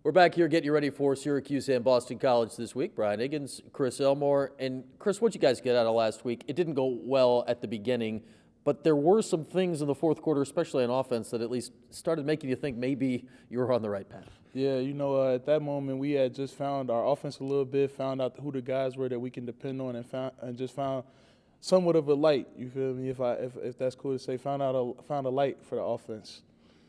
We're back here getting you ready for Syracuse and Boston College this week. Brian Higgins, Chris Elmore. And Chris, what'd you guys get out of last week? It didn't go well at the beginning, but there were some things in the fourth quarter, especially on offense, that at least started making you think maybe you were on the right path. Yeah, at that moment we had just found our offense a little bit, found out who the guys were that we can depend on, and just found somewhat of a light. You feel me? If that's cool to say, found a light for the offense.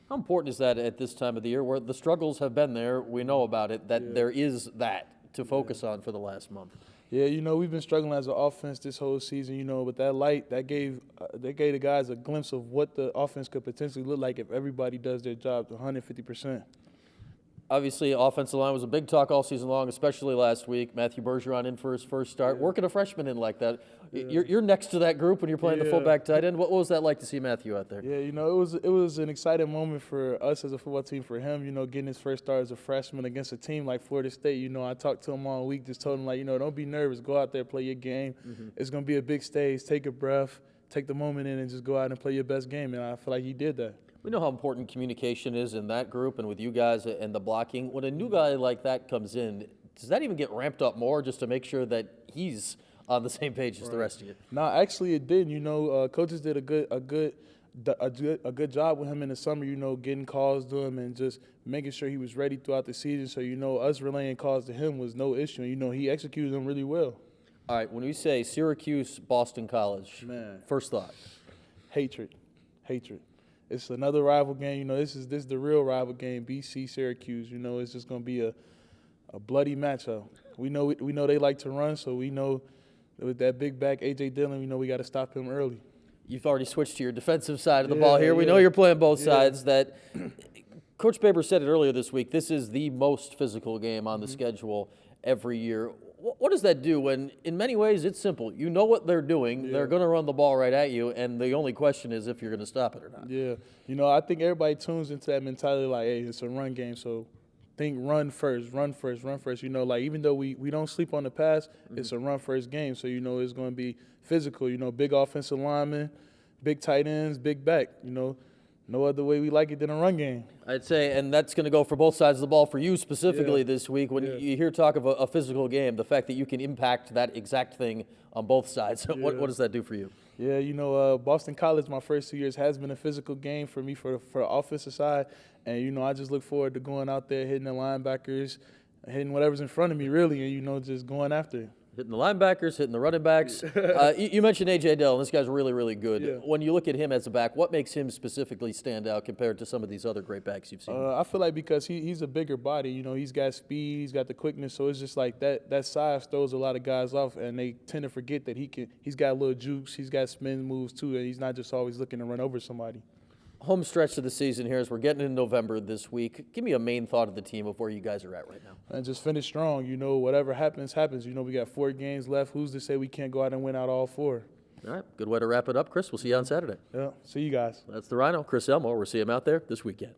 How important is that at this time of the year where the struggles have been there, we know about it, that there is that to focus on for the last month? Yeah, we've been struggling as an offense this whole season, but that light, that gave the guys a glimpse of what the offense could potentially look like if everybody does their job to 150%. Obviously, offensive line was a big talk all season long, especially last week. Matthew Bergeron in for his first start. Working a freshman in like that. You're next to that group when you're playing the fullback tight end. What was that like to see Matthew out there? Yeah, it was an exciting moment for us as a football team, for him, getting his first start as a freshman against a team like Florida State. I talked to him all week, just told him, don't be nervous. Go out there, play your game. It's going to be a big stage. Take a breath, take the moment in, and just go out and play your best game. And I feel like he did that. We know how important communication is in that group and with you guys and the blocking. When a new guy like that comes in, does that even get ramped up more just to make sure that he's on the same page as the rest of you? No, actually it did. Coaches did a good job with him in the summer, getting calls to him and just making sure he was ready throughout the season. So, us relaying calls to him was no issue. He executed them really well. All right, when we say Syracuse, Boston College, first thought? Hatred. It's another rival game. This is the real rival game, BC, Syracuse. It's just going to be a bloody matchup. We know they like to run, so we know with that big back, A.J. Dillon, we got to stop him early. You've already switched to your defensive side of the ball here. We know you're playing both sides. That Coach Baber said it earlier this week, this is the most physical game on the schedule every year. What does that do when, in many ways, it's simple? You know what they're doing. They're going to run the ball right at you, and the only question is if you're going to stop it or not. Yeah. I think everybody tunes into that mentality like, hey, it's a run game, so think run first. Even though we don't sleep on the pass, it's a run-first game. So, it's going to be physical, big offensive linemen, big tight ends, big back, No other way we like it than a run game. I'd say, and that's going to go for both sides of the ball for you specifically this week. When you hear talk of a physical game, the fact that you can impact that exact thing on both sides, what does that do for you? Yeah, Boston College, my first 2 years, has been a physical game for me for the offensive side. And, I just look forward to going out there, hitting the linebackers, hitting whatever's in front of me, really, and, just going after it. Hitting the linebackers, hitting the running backs. You mentioned A.J. Dillon. This guy's really, really good. Yeah. When you look at him as a back, what makes him specifically stand out compared to some of these other great backs you've seen? I feel like because he's a bigger body, he's got speed, he's got the quickness, so it's just like that size throws a lot of guys off, and they tend to forget that he's got a little juice, he's got spin moves too, and he's not just always looking to run over somebody. Home stretch of the season here as we're getting into November this week. Give me a main thought of the team of where you guys are at right now. And just finish strong. Whatever happens, happens. We got 4 games left. Who's to say we can't go out and win out all 4? All right, good way to wrap it up, Chris. We'll see you on Saturday. Yeah, see you guys. That's the Rhino, Chris Elmore. We'll see him out there this weekend.